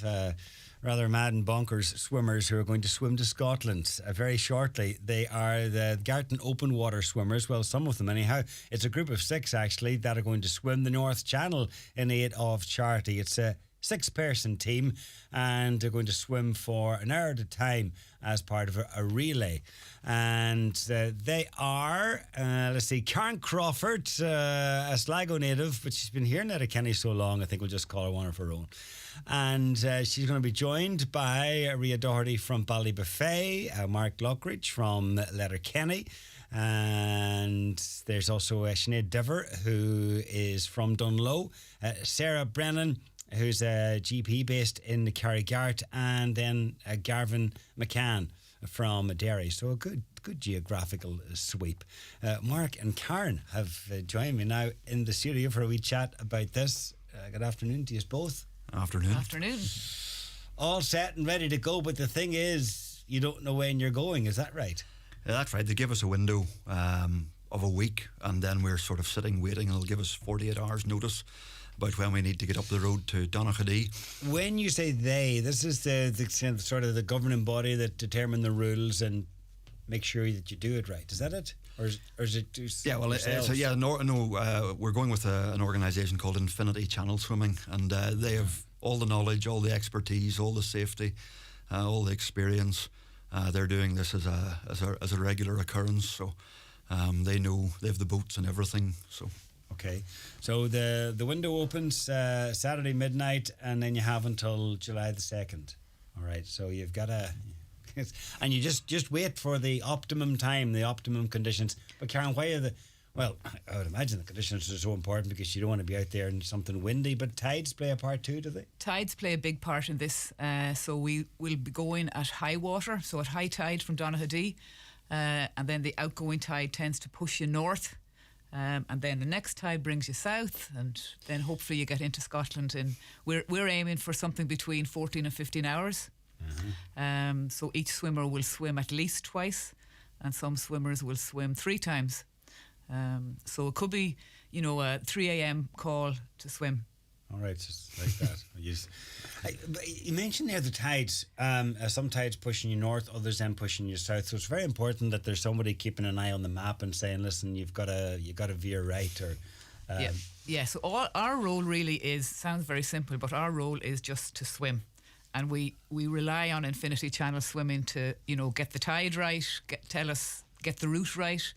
of rather mad and bonkers swimmers who are going to swim to Scotland very shortly. They are the Garton Open Water Swimmers. Well, some of them anyhow. It's a group of 6 actually that are going to swim the North Channel in aid of charity. It's a 6-person team, and they're going to swim for an hour at a time as part of a relay. And they are, let's see, Karen Crawford, a Sligo native, but she's been here in Letterkenny so long, I think we'll just call her one of her own. And she's going to be joined by Ria Doherty from Ballybuffet, Mark Lockridge from Letterkenny, and there's also Sinead Dever, who is from Dunlow, Sarah Brennan, who's a GP based in Carrigart, and then Garvin McCann from Derry. So a good geographical sweep. Mark and Karen have joined me now in the studio for a wee chat about this. Good afternoon to you both. Afternoon. All set and ready to go, but the thing is, you don't know when you're going, is that right? Yeah, that's right. They give us a window of a week, and then we're sort of sitting waiting, and they'll give us 48 hours notice about when we need to get up the road to Donaghadee. When you say they, this is the sort of the governing body that determine the rules and make sure that you do it right. Is that it? Or is it just we're going with an organisation called Infinity Channel Swimming, and they have all the knowledge, all the expertise, all the safety, all the experience. They're doing this as a regular occurrence, so they know they have the boats and everything. So. Okay, so the window opens Saturday midnight, and then you have until July the 2nd. All right, so you've got and you just wait for the optimum time, the optimum conditions. But Karen, why are I would imagine the conditions are so important because you don't want to be out there in something windy, but tides play a part too, do they? Tides play a big part in this. So we will be going at high water, so at high tide from Donaghadee, and then the outgoing tide tends to push you north. And then the next tide brings you south, and then hopefully you get into Scotland. And we're aiming for something between 14 and 15 hours. Mm-hmm. So each swimmer will swim at least twice, and some swimmers will swim 3 times. So it could be, a 3 a.m. call to swim. All right, just like that. You mentioned there the tides. Some tides pushing you north, others then pushing you south. So it's very important that there's somebody keeping an eye on the map and saying, "Listen, you've got to veer right." Or yeah. So our role really sounds very simple, but our role is just to swim, and we rely on Infinity Channel Swimming to get the tide right, get the route right.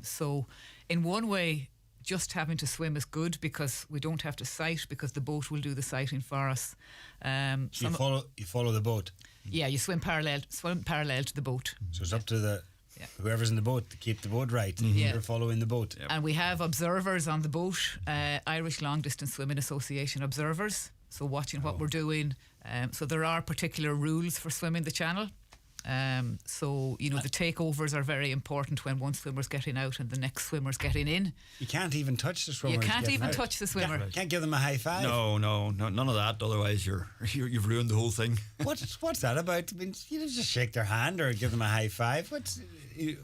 So in one way, just having to swim is good because we don't have to sight, because the boat will do the sighting for us. So you follow the boat. Yeah, you swim parallel to the boat. So it's up to whoever's in the boat to keep the boat right. Mm-hmm. You're following the boat. Yep. And we have observers on the boat, Irish Long Distance Swimming Association observers. So watching what we're doing. So there are particular rules for swimming the channel. So the takeovers are very important when one swimmer's getting out and the next swimmer's getting in. You can't even touch the swimmer. You can't even touch the swimmer. Can't give them a high five. No, none of that. Otherwise, you've ruined the whole thing. What's that about? I mean, you don't just shake their hand or give them a high five. They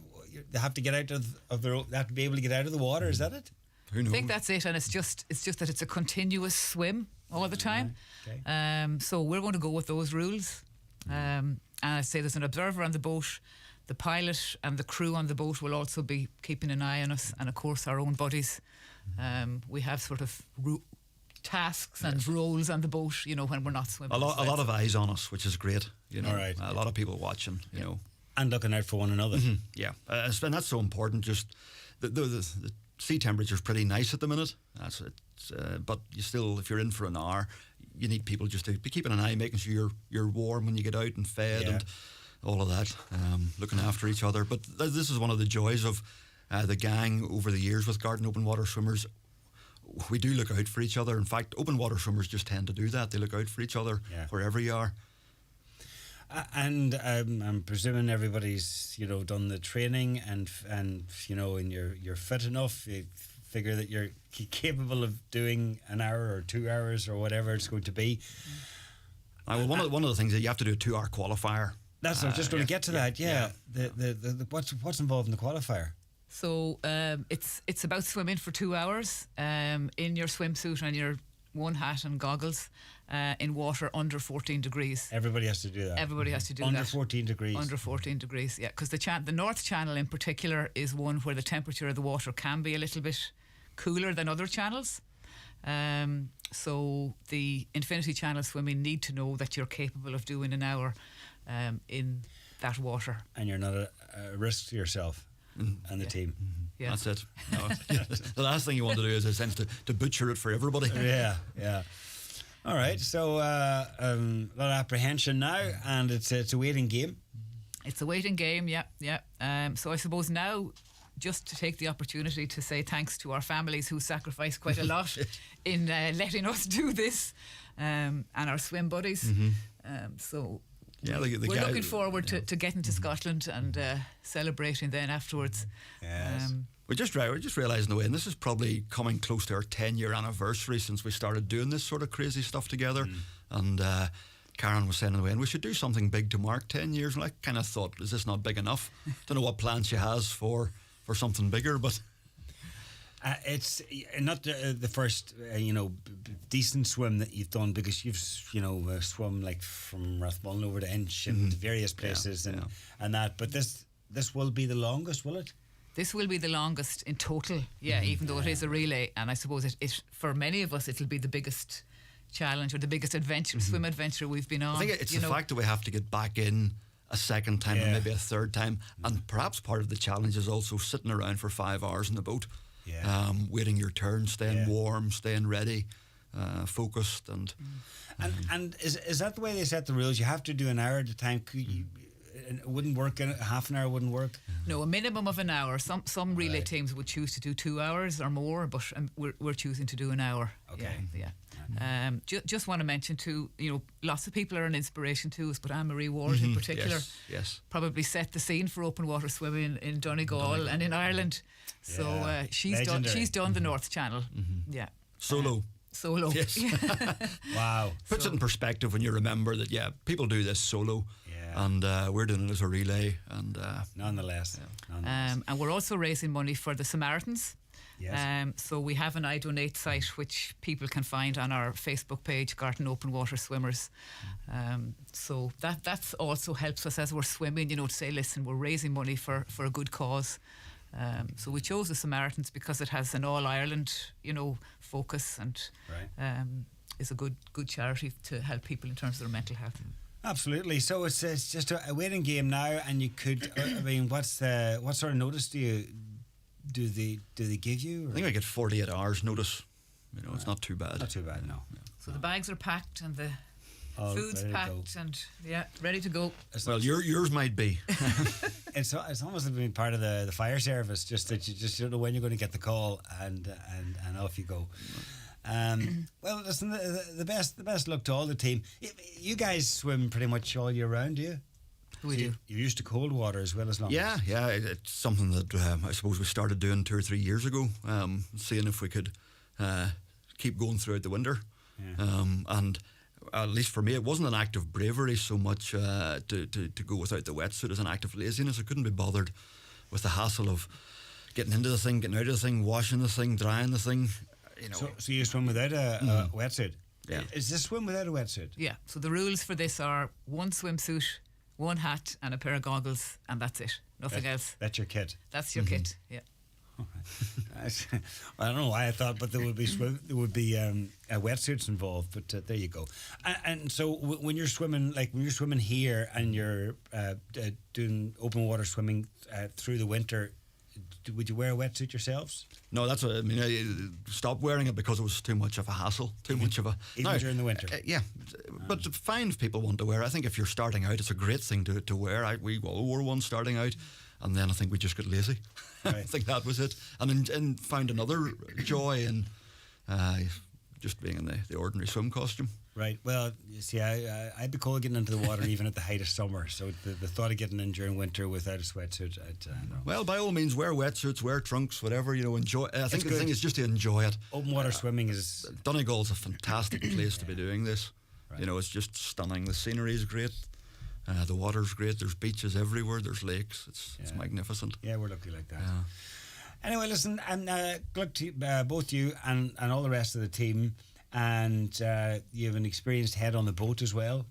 have to get out of their. They have to be able to get out of the water. Is that it? Who knows? I think that's it, and it's just that it's a continuous swim all the time. Okay. So we're going to go with those rules. And I say there's an observer on the boat. The pilot and the crew on the boat will also be keeping an eye on us, and of course our own buddies. We have sort of tasks and roles on the boat, when we're not swimming. A lot of eyes on us, which is great. All right. A lot of people watching. You know, and looking out for one another. Mm-hmm. Yeah, and that's so important. Just the sea temperature is pretty nice at the minute. But you still, if you're in for an hour, you need people just to be keeping an eye, making sure you're warm when you get out and fed and all of that, looking after each other. But this is one of the joys of the gang over the years with Garton Open Water Swimmers. We do look out for each other. In fact, open water swimmers just tend to do that. They look out for each other wherever you are. And I'm presuming everybody's done the training and you're fit enough. You figure that you're capable of doing an hour or 2 hours or whatever it's going to be. Well, one of the things that you have to do a 2-hour qualifier. That's I was just going to get to that. Yeah. The what's involved in the qualifier? So it's about swimming for 2 hours in your swimsuit and your one hat and goggles in water under 14 degrees. Everybody has to do that. Everybody has to do under that. 14 degrees. Under 14 degrees, yeah. Because the North Channel in particular is one where the temperature of the water can be a little bit cooler than other channels. So the Infinity Channel swimming need to know that you're capable of doing an hour in that water. And you're not a risk to yourself and the team. Yeah. That's it. No, the last thing you want to do is, in a sense, to butcher it for everybody. Yeah. All right, so a lot of apprehension now, and it's a waiting game. It's a waiting game, yeah. So I suppose now, just to take the opportunity to say thanks to our families who sacrificed quite a lot in letting us do this, and our swim buddies. So Yeah, we're looking forward to getting to Scotland and celebrating then afterwards. Yes. We're just realising the way, and this is probably coming close to our 10-year anniversary since we started doing this sort of crazy stuff together. And Karen was saying in the way, and we should do something big to mark 10 years. And I kind of thought, is this not big enough? Don't know what plans she has for something bigger, but it's not the first, decent swim that you've done, because you've, swum like from Rathmullen over to Inch and various places and that. But this will be the longest, will it? This will be the longest in total, even though it is a relay. And I suppose it for many of us, it'll be the biggest challenge or the biggest adventure, swim adventure we've been on. I think it's the fact that we have to get back in a second time and maybe a third time. And perhaps part of the challenge is also sitting around for 5 hours in the boat, waiting your turn, staying warm, staying ready, focused. And is that the way they set the rules? You have to do an hour at a time. It wouldn't work. Half an hour wouldn't work. No, a minimum of an hour. Some relay teams would choose to do 2 hours or more, but we're choosing to do an hour. Okay. Yeah. Just want to mention too, lots of people are an inspiration to us, but Anne-Marie Ward in particular probably set the scene for open water swimming in Donegal and in Ireland. So she's done the North Channel. Yeah. Solo. Yes. Wow. Puts it in perspective when you remember that, people do this solo. And we're doing it as a relay, and nonetheless. And we're also raising money for the Samaritans. Yes. So we have an I Donate site which people can find on our Facebook page, Garton Open Water Swimmers. So that's also helps us as we're swimming, to say, listen, we're raising money for a good cause. So we chose the Samaritans because it has an all Ireland, focus, and is a good charity to help people in terms of their mental health. Absolutely. So it's just a waiting game now, and you could. what sort of notice do they give you? I think I get 48 hours notice. It's not too bad. Not too bad, no. So the bags are packed and the food's ready to packed and ready to go. Well, yours might be. It's almost like being part of the fire service. Just that you just don't know when you're going to get the call, and off you go. Well, listen, the best luck to all the team. You guys swim pretty much all year round, do you? We do. You're used to cold water as well as long. Yeah, it's something that I suppose we started doing 2 or 3 years ago, seeing if we could keep going throughout the winter. And at least for me, it wasn't an act of bravery so much to go without the wetsuit as an act of laziness. I couldn't be bothered with the hassle of getting into the thing, getting out of the thing, washing the thing, drying the thing. So you swim without a wetsuit? Yeah. Is this swim without a wetsuit? Yeah. So the rules for this are 1 swimsuit, 1 hat, and a pair of goggles, and that's it. Nothing else. That's your kit. That's your kit. Yeah. I don't know why I thought, but there would be wetsuits involved. But there you go. And so when you're swimming, here and you're doing open water swimming through the winter, would you wear a wetsuit yourselves? No, that's what I mean. I stopped wearing it because it was too much of a hassle, Even during the winter. But fine if people want to wear. I think if you're starting out, it's a great thing to wear. We all wore one starting out, and then I think we just got lazy. Right. I think that was it, and found another joy in just being in the ordinary swim costume. Right. Well, you see, I'd be cold getting into the water even at the height of summer. So the thought of getting in during winter without a sweatsuit, no. Well, by all means, wear wetsuits, wear trunks, whatever. Enjoy. I think the thing is just to enjoy it. Open water swimming is. Donegal's a fantastic place to be doing this. Right. It's just stunning. The scenery is great. The water's great. There's beaches everywhere. There's lakes. It's magnificent. Yeah, we're lucky like that. Anyway, listen, and good luck to both you and all the rest of the team. and you have an experienced head on the boat as well,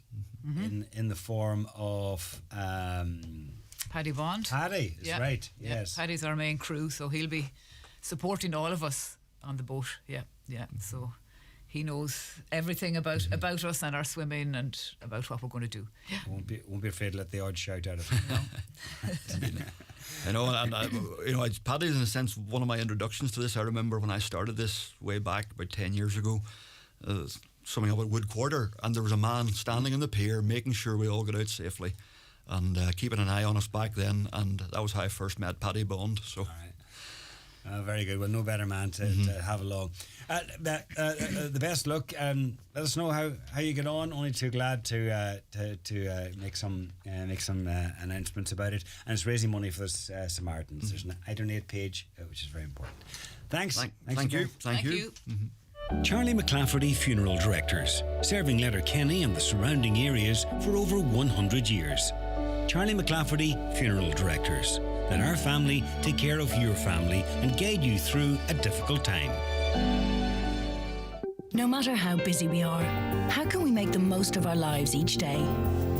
in the form of Paddy Bond. Paddy. Is right. Yeah. Yes. Paddy's our main crew, so he'll be supporting all of us on the boat. Yeah. So he knows everything about us and our swimming and about what we're going to do. Yeah. Won't be afraid to let the odd shout out of him. I know, and Paddy's in a sense one of my introductions to this. I remember when I started this way back about 10 years ago, swimming up at Wood Quarter, and there was a man standing in the pier making sure we all got out safely and keeping an eye on us back then, and that was how I first met Paddy Bond. So. All right. Very good. Well, no better man to have along. The best luck. Let us know how you get on. Only too glad to make some announcements about it. And it's raising money for the Samaritans. There's an I Donate page, which is very important. Thanks. Thank you. Thank you. Charlie McClafferty Funeral Directors, serving Letterkenny and the surrounding areas for over 100 years. Charlie McClafferty Funeral Directors. Let our family take care of your family and guide you through a difficult time. No matter how busy we are, how can we make the most of our lives each day?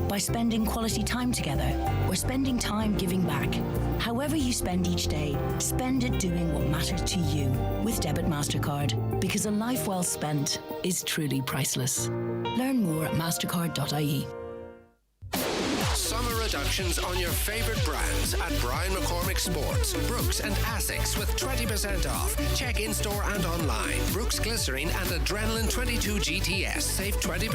By spending quality time together or spending time giving back. However you spend each day, spend it doing what matters to you with Debit MasterCard, because a life well spent is truly priceless. Learn more at mastercard.ie. Summer reductions on your favourite brands at Brian McCormick Sports, Brooks and Asics with 20% off. Check in-store and online. Brooks Glycerine and Adrenaline 22 GTS save 20%.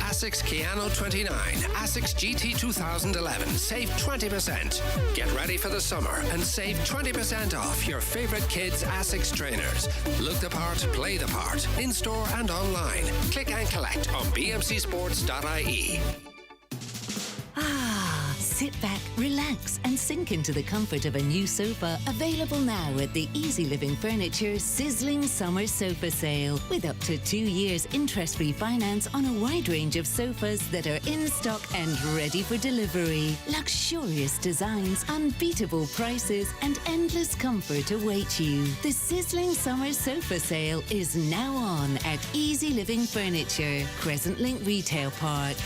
Asics Keanu 29, Asics GT 2011 save 20%. Get ready for the summer and save 20% off your favourite kids' Asics trainers. Look the part, play the part. In-store and online. Click and collect on bmcsports.ie. Sit back, relax, and sink into the comfort of a new sofa, available now at the Easy Living Furniture Sizzling Summer Sofa Sale, with up to 2 years interest-free finance on a wide range of sofas that are in stock and ready for delivery. Luxurious designs, unbeatable prices, and endless comfort await you. The Sizzling Summer Sofa Sale is now on at Easy Living Furniture, Crescent Link Retail Park.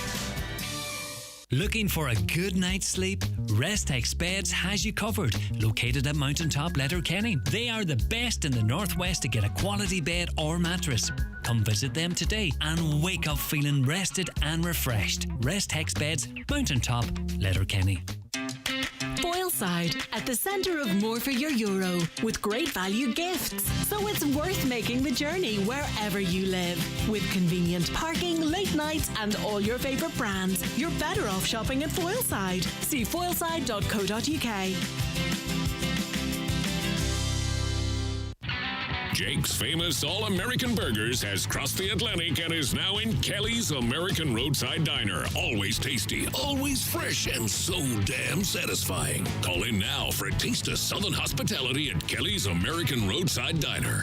Looking for a good night's sleep? Restex Beds has you covered. Located at Mountaintop Letterkenny, they are the best in the Northwest to get a quality bed or mattress. Come visit them today and wake up feeling rested and refreshed. Restex Beds, Mountaintop Letterkenny. Foilside, at the centre of more for your euro, with great value gifts. So it's worth making the journey wherever you live. With convenient parking, late nights, and all your favourite brands, you're better off shopping at Foilside. See foilside.co.uk. Jake's famous All-American Burgers has crossed the Atlantic and is now in Kelly's American Roadside Diner. Always tasty, always fresh, and so damn satisfying. Call in now for a taste of Southern hospitality at Kelly's American Roadside Diner.